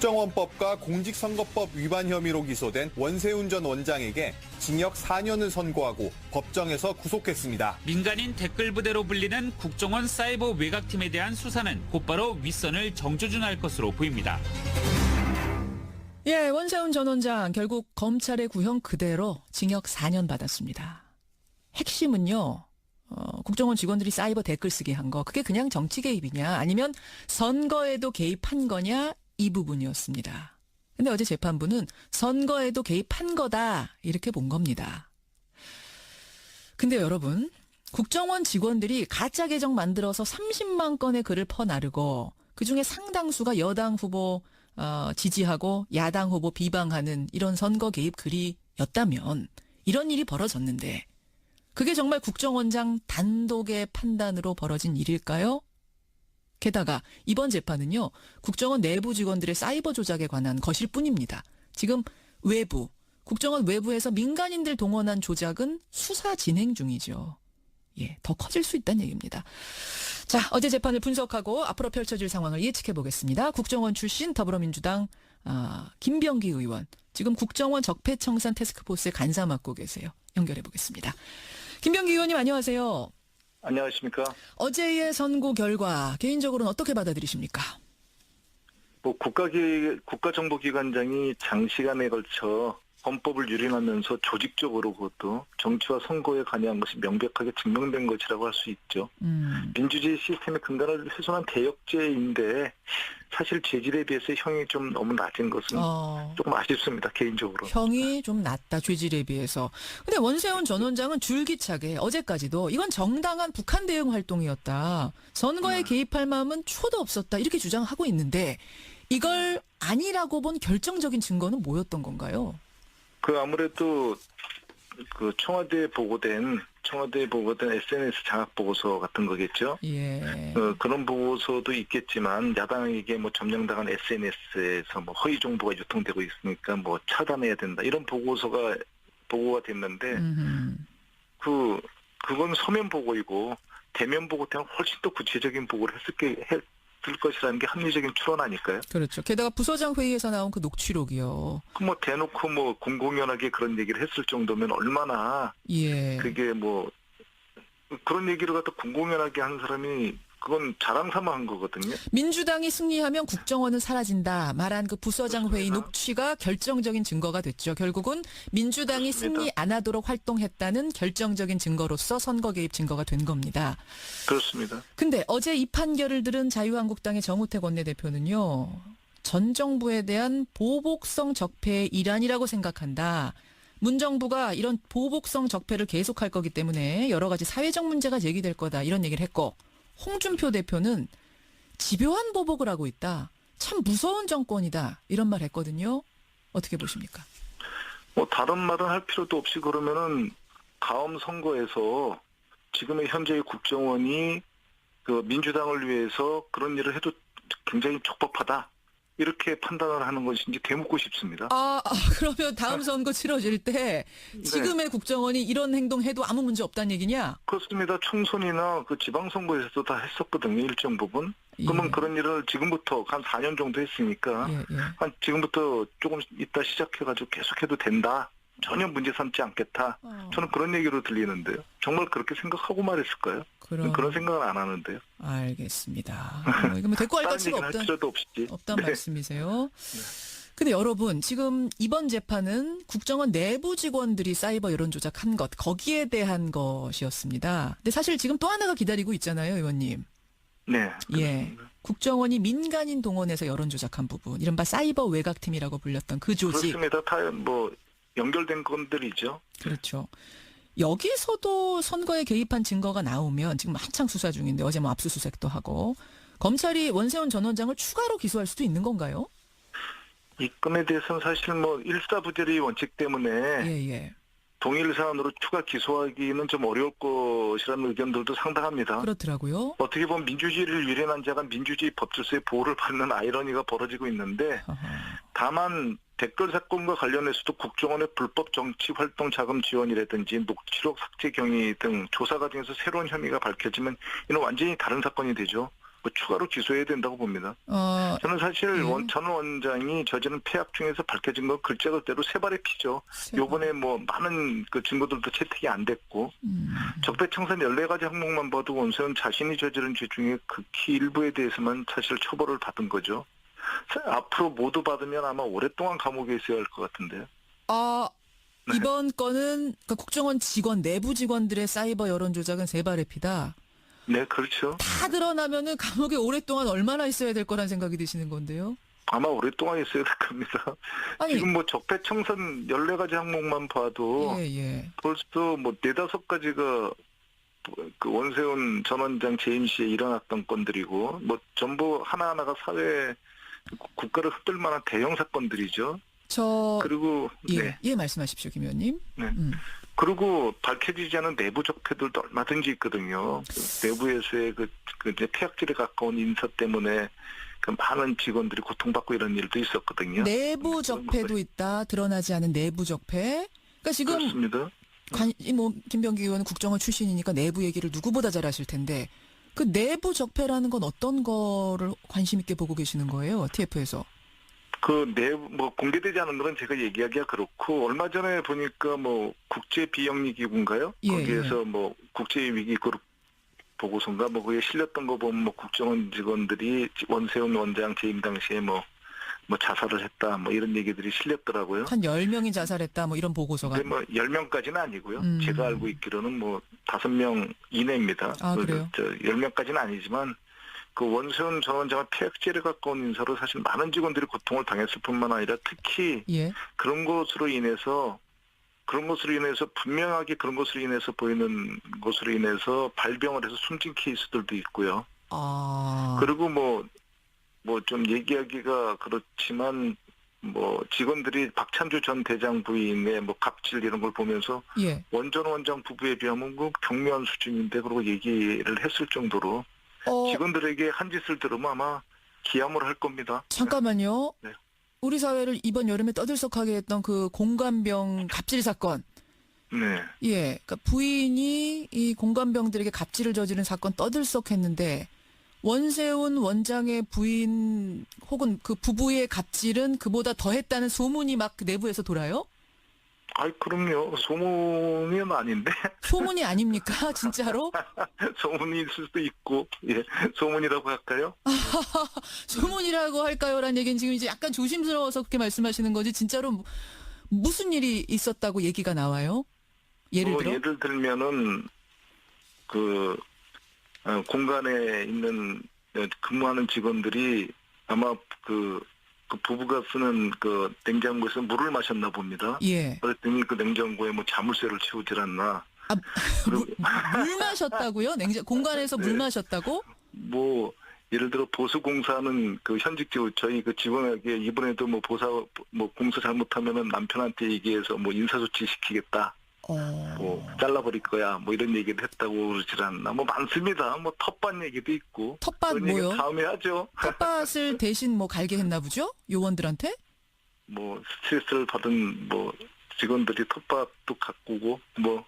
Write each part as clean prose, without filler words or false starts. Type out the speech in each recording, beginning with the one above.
국정원법과 공직선거법 위반 혐의로 기소된 원세훈 전 원장에게 징역 4년을 선고하고 법정에서 구속했습니다. 민간인 댓글 부대로 불리는 국정원 사이버 외곽팀에 대한 수사는 곧바로 윗선을 정조준할 것으로 보입니다. 예, 원세훈 전 원장 결국 검찰의 구형 그대로 징역 4년 받았습니다. 핵심은요. 국정원 직원들이 사이버 댓글 쓰기 한 거, 그게 그냥 정치 개입이냐 아니면 선거에도 개입한 거냐 이 부분이었습니다. 근데 어제 재판부는 선거에도 개입한 거다 이렇게 본 겁니다. 근데 여러분, 국정원 직원들이 가짜 계정 만들어서 30만 건의 글을 퍼나르고 그중에 상당수가 여당 후보 지지하고 야당 후보 비방하는 이런 선거 개입 글이었다면 이런 일이 벌어졌는데 그게 정말 국정원장 단독의 판단으로 벌어진 일일까요? 게다가 이번 재판은요, 국정원 내부 직원들의 사이버 조작에 관한 것일 뿐입니다. 지금 국정원 외부에서 민간인들 동원한 조작은 수사 진행 중이죠. 예, 더 커질 수 있다는 얘기입니다. 자, 어제 재판을 분석하고 앞으로 펼쳐질 상황을 예측해 보겠습니다. 국정원 출신 더불어민주당 김병기 의원, 지금 국정원 적폐청산 태스크포스의 간사 맡고 계세요. 연결해 보겠습니다. 김병기 의원님 안녕하세요. 안녕하십니까. 어제의 선고 결과 개인적으로는 어떻게 받아들이십니까? 국가정보기관장이 장시간에 걸쳐 헌법을 유린하면서 조직적으로 그것도 정치와 선거에 관여한 것이 명백하게 증명된 것이라고 할 수 있죠. 민주주의 시스템의 근간을 훼손한 대역죄인데 사실 죄질에 비해서 형이 좀 너무 낮은 것은 조금 아쉽습니다. 개인적으로. 형이 좀 낮다. 죄질에 비해서. 근데 원세훈 전 원장은 줄기차게 어제까지도 이건 정당한 북한 대응 활동이었다. 선거에 개입할 마음은 초도 없었다. 이렇게 주장하고 있는데 이걸 아니라고 본 결정적인 증거는 뭐였던 건가요? 아무래도 청와대에 보고된 SNS 장악 보고서 같은 거겠죠. 예. 그런 보고서도 있겠지만 야당에게 점령당한 SNS에서 허위 정보가 유통되고 있으니까 차단해야 된다. 이런 보고가 됐는데 그건 서면 보고이고 대면 보고 때는 훨씬 더 구체적인 보고를 했을 것이라는 게 합리적인 추론 아닐까요? 그렇죠. 게다가 부서장 회의에서 나온 그 녹취록이요. 대놓고 공공연하게 그런 얘기를 했을 정도면 얼마나 그게 그런 얘기를 갖다 공공연하게 한 사람이 그건 자랑 삼아 한 거거든요. 민주당이 승리하면 국정원은 사라진다 말한 그 부서장 회의 그렇습니다. 녹취가 결정적인 증거가 됐죠. 결국은 민주당이 그렇습니다. 승리 안 하도록 활동했다는 결정적인 증거로서 선거 개입 증거가 된 겁니다. 그렇습니다. 근데 어제 이 판결을 들은 자유한국당의 정우택 원내대표는요. 전 정부에 대한 보복성 적폐의 일환이라고 생각한다. 문 정부가 이런 보복성 적폐를 계속할 거기 때문에 여러 가지 사회적 문제가 제기될 거다. 이런 얘기를 했고 홍준표 대표는 집요한 보복을 하고 있다. 참 무서운 정권이다. 이런 말 했거든요. 어떻게 보십니까? 다른 말은 할 필요도 없이 그러면은 다음 선거에서 지금의 현재의 국정원이 민주당을 위해서 그런 일을 해도 굉장히 적법하다. 이렇게 판단을 하는 것인지 되묻고 싶습니다. 그러면 다음 선거 치러질 때 지금의 국정원이 이런 행동해도 아무 문제 없다는 얘기냐? 그렇습니다. 총선이나 지방선거에서도 다 했었거든요. 일정 부분. 그러면 그런 일을 지금부터 한 4년 정도 했으니까 한 지금부터 조금 이따 시작해가지고 계속해도 된다. 전혀 문제 삼지 않겠다. 저는 그런 얘기로 들리는데요. 정말 그렇게 생각하고 말했을까요? 그런 생각은 안 하는데요. 알겠습니다. 이거 데리고 할 가치가 없다는 말씀이세요. 근데 여러분, 지금 이번 재판은 국정원 내부 직원들이 사이버 여론 조작한 것, 거기에 대한 것이었습니다. 근데 사실 지금 또 하나가 기다리고 있잖아요, 의원님. 네. 예. 국정원이 민간인 동원해서 여론 조작한 부분, 이른바 사이버 외곽팀이라고 불렸던 그 조직. 그렇습니다. 다 연결된 건들이죠. 그렇죠. 여기서도 선거에 개입한 증거가 나오면 지금 한창 수사 중인데 어제 압수수색도 하고 검찰이 원세훈 전 원장을 추가로 기소할 수도 있는 건가요? 이 건에 대해서는 사실 일사부재의 원칙 때문에 동일 사안으로 추가 기소하기는 좀 어려울 것이라는 의견들도 상당합니다. 그렇더라고요. 어떻게 보면 민주주의를 유린한 자가 민주주의 법질서의 보호를 받는 아이러니가 벌어지고 있는데 다만 댓글 사건과 관련해서도 국정원의 불법 정치 활동 자금 지원이라든지 녹취록 삭제 경위 등 조사 과정에서 새로운 혐의가 밝혀지면 이는 완전히 다른 사건이 되죠. 뭐 추가로 기소해야 된다고 봅니다. 저는 사실 전 원장이 저지른 폐악 중에서 밝혀진 건 글자 그대로 세 발의 피죠. 요번에 뭐 많은 그 증거들도 채택이 안 됐고 적폐청산 14가지 항목만 봐도 원세훈 자신이 저지른 죄 중에 극히 일부에 대해서만 사실 처벌을 받은 거죠. 앞으로 모두 받으면 아마 오랫동안 감옥에 있어야 할 것 같은데요. 이번 건은 그러니까 국정원 직원, 내부 직원들의 사이버 여론 조작은 세 발의 피다. 네, 그렇죠. 다 드러나면은 감옥에 오랫동안 얼마나 있어야 될 거란 생각이 드시는 건데요? 아마 오랫동안 있어야 될 겁니다. 아니, 지금 뭐 적폐청산 14가지 항목만 봐도 벌써 뭐 4-5가지가 그 원세훈 전 원장 재임 시에 일어났던 건들이고 뭐 전부 하나하나가 사회 국가를 흔들 만한 대형 사건들이죠. 그리고 말씀하십시오, 김 의원님. 네. 그리고 밝혀지지 않은 내부 적폐들도 얼마든지 있거든요. 그 내부에서의 그 이제 폐악질에 가까운 인사 때문에 그 많은 직원들이 고통받고 이런 일도 있었거든요. 내부 적폐도 있다. 드러나지 않은 내부 적폐. 그러니까 지금 그렇습니다. 김병기 의원은 국정원 출신이니까 내부 얘기를 누구보다 잘 아실 텐데 그 내부 적폐라는 건 어떤 거를 관심 있게 보고 계시는 거예요? TF에서. 그 내부 뭐 공개되지 않은 거는 제가 얘기하기가 그렇고 얼마 전에 보니까 뭐 국제 비영리 기구인가요? 거기에서 뭐 국제 위기 그룹 보고서인가 뭐 거기에 실렸던 거 보면 뭐 국정원 직원들이 원세훈 원장 재임 당시에 뭐 자살을 했다 뭐 이런 얘기들이 실렸더라고요. 한 10명이 자살했다 뭐 이런 보고서가. 근데 뭐 10명까지는 아니고요. 제가 알고 있기로는 뭐 5명 이내입니다. 그래요? 10명까지는 아니지만 그 원세훈 전 원장은 폐악질에 가까운 인사로 사실 많은 직원들이 고통을 당했을 뿐만 아니라 특히 그런 것으로 인해서 분명하게 그런 것으로 인해서 보이는 것으로 인해서 발병을 해서 숨진 케이스들도 있고요. 그리고 뭐 좀 얘기하기가 그렇지만 뭐 직원들이 박찬주 전 대장 부인의 뭐 갑질 이런 걸 보면서 원전 원장 부부에 비하면 그 경미한 수준인데 그러고 얘기를 했을 정도로 직원들에게 한 짓을 들으면 아마 기함을 할 겁니다. 잠깐만요. 네. 우리 사회를 이번 여름에 떠들썩하게 했던 그 공관병 갑질 사건. 네. 그러니까 부인이 이 공관병들에게 갑질을 저지른 사건 떠들썩했는데 원세훈 원장의 부인 혹은 그 부부의 갑질은 그보다 더했다는 소문이 막 내부에서 돌아요? 그럼요. 소문은 아닌데. 소문이 아닙니까? 진짜로? 소문이 있을 수도 있고, 소문이라고 할까요? 소문이라고 할까요? 라는 얘기는 지금 이제 약간 조심스러워서 그렇게 말씀하시는 거지, 진짜로 무슨 일이 있었다고 얘기가 나와요? 예를 들어? 예를 들면은, 공간에 있는, 근무하는 직원들이 아마 그 부부가 쓰는 그 냉장고에서 물을 마셨나 봅니다. 그랬더니 그 냉장고에 뭐 자물쇠를 채우질 않나. 물 마셨다고요? 공간에서 물 마셨다고? 뭐 예를 들어 보수공사는 그 현직 저희 그 직원에게 이번에도 뭐 공사 잘못하면은 남편한테 얘기해서 뭐 인사조치 시키겠다. 뭐 잘라버릴 거야. 뭐 이런 얘기를 했다고 그러질 않나. 뭐 많습니다. 뭐 텃밭 얘기도 있고. 텃밭 뭐요? 다음에 하죠. 탓을 대신 뭐 갈게 했나 보죠? 요원들한테? 뭐 스트레스를 받은 뭐 직원들이 텃밭도 가꾸고 뭐.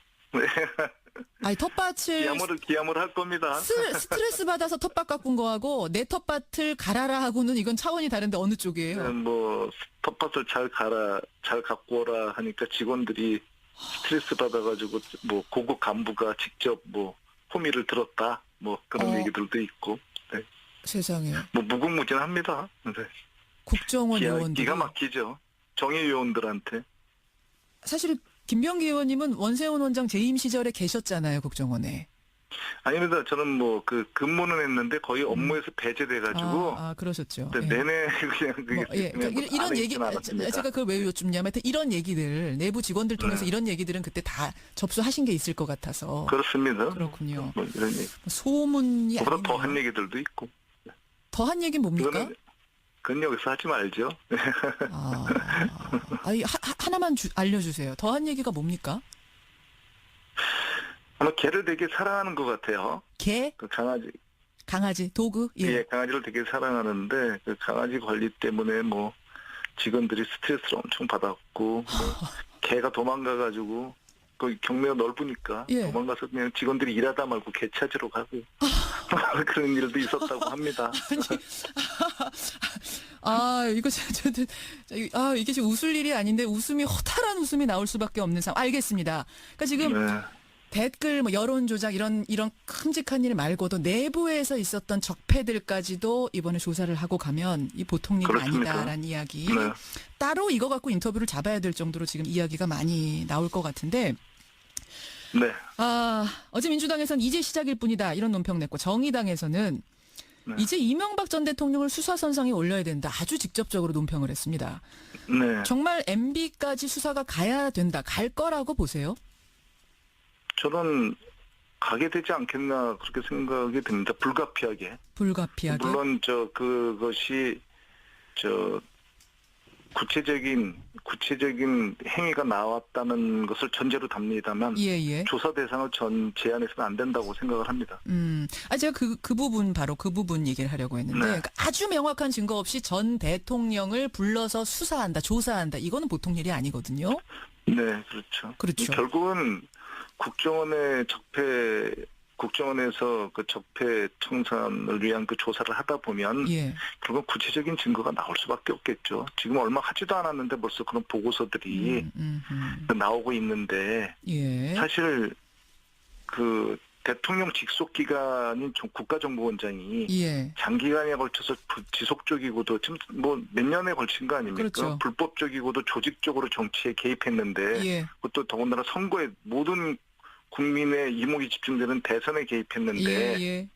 아니 텃밭을 기함을 할 겁니다. 스트레스 받아서 텃밭 가꾼 거하고 내 텃밭을 갈아라 하고는 이건 차원이 다른데 어느 쪽이에요? 뭐 텃밭을 잘 가꾸어라 하니까 직원들이 스트레스 받아가지고 뭐 고급 간부가 직접 뭐 호미를 들었다 뭐 그런 얘기들도 있고. 네. 세상에. 뭐 무궁무진합니다. 네. 국정원 요원들 기가 막히죠. 정예 요원들한테. 사실 김병기 의원님은 원세훈 원장 재임 시절에 계셨잖아요, 국정원에. 아닙니다. 저는 뭐 그 근무는 했는데 거의 업무에서 배제돼가지고. 그러셨죠. 내내 그냥 그러니까 이런 얘기 제가 그걸 왜 여쭙냐면 이런 얘기들 내부 직원들 통해서 이런 얘기들은 그때 다 접수하신 게 있을 것 같아서. 그렇습니다. 그렇군요. 뭐 이런 얘기. 소문이 그보다 더한 얘기들도 있고. 더한 얘기는 뭡니까? 그건 여기서 하지 말죠. 하나만 알려주세요. 더한 얘기가 뭡니까? 아마 개를 되게 사랑하는 것 같아요. 개? 그 강아지 도구? 강아지를 되게 사랑하는데 그 강아지 관리 때문에 뭐 직원들이 스트레스를 엄청 받았고 개가 도망가가지고 거기 경매가 넓으니까 도망가서 그냥 직원들이 일하다 말고 개 찾으러 가고 그런 일도 있었다고 합니다. 이게 지금 웃을 일이 아닌데 웃음이 허탈한 웃음이 나올 수밖에 없는 상황. 알겠습니다. 그러니까 지금 네. 댓글 뭐 여론 조작 이런 큼직한 일 말고도 내부에서 있었던 적폐들까지도 이번에 조사를 하고 가면 이 보통 일이 그렇습니까? 아니다라는 이야기. 네. 따로 이거 갖고 인터뷰를 잡아야 될 정도로 지금 이야기가 많이 나올 것 같은데. 네. 어제 민주당에서는 이제 시작일 뿐이다 이런 논평 냈고 정의당에서는 네. 이제 이명박 전 대통령을 수사선상에 올려야 된다. 아주 직접적으로 논평을 했습니다. 네. 정말 MB까지 수사가 가야 된다. 갈 거라고 보세요? 저는 가게 되지 않겠나 그렇게 생각이 듭니다. 불가피하게. 불가피하게. 물론 그것이 구체적인 행위가 나왔다는 것을 전제로 답니다만 예. 조사 대상을 제한해서는 안 된다고 생각을 합니다. 제가 그 부분 얘기를 하려고 했는데 네. 그러니까 아주 명확한 증거 없이 전 대통령을 불러서 수사한다, 조사한다. 이거는 보통 일이 아니거든요. 네, 그렇죠. 그렇죠. 결국은 국정원에서 그 적폐 청산을 위한 그 조사를 하다 보면 예. 결국 구체적인 증거가 나올 수밖에 없겠죠. 지금 얼마 하지도 않았는데 벌써 그런 보고서들이 나오고 있는데 예. 사실 그 대통령 직속 기관인 국가정보원장이 예. 장기간에 걸쳐서 지속적이고도 지금 뭐 몇 년에 걸친 거 아닙니까? 그렇죠. 불법적이고도 조직적으로 정치에 개입했는데 예. 그것도 더군다나 선거에 모든 국민의 이목이 집중되는 대선에 개입했는데 예.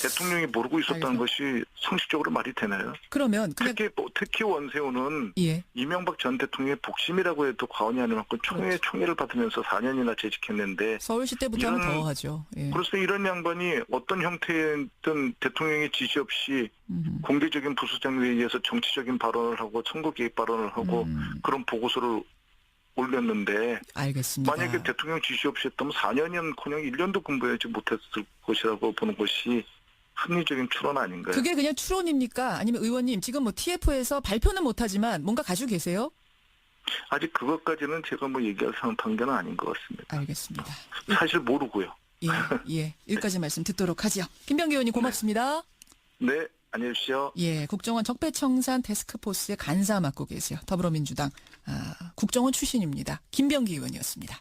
대통령이 모르고 있었다는 알겠습니다. 것이 상식적으로 말이 되나요? 그러면 그냥 특히 원세훈은 예. 이명박 전 대통령의 복심이라고 해도 과언이 아닐 만큼 그렇죠. 총애를 받으면서 4년이나 재직했는데 서울시 때부터 하면 이런- 더 하죠. 예. 그래서 이런 양반이 어떤 형태든 대통령의 지시 없이 공개적인 부수장 회의에서 정치적인 발언을 하고 선거 개입 발언을 하고 그런 보고서를 올렸는데 알겠습니다. 만약에 대통령 지시 없이 했다면 4년이는커녕 1년도 근무하지 못했을 것이라고 보는 것이 합리적인 추론 아닌가요? 그게 그냥 추론입니까? 아니면 의원님 지금 뭐 TF에서 발표는 못하지만 뭔가 가지고 계세요? 아직 그것까지는 제가 뭐 얘기할 단계는 아닌 것 같습니다. 알겠습니다. 사실 모르고요. 예. 여기까지 말씀 듣도록 하죠. 김병기 의원님 고맙습니다. 네, 안녕히 계십시오. 예, 국정원 적폐청산 테스크포스의 간사 맡고 계세요. 더불어민주당 국정원 출신입니다. 김병기 의원이었습니다.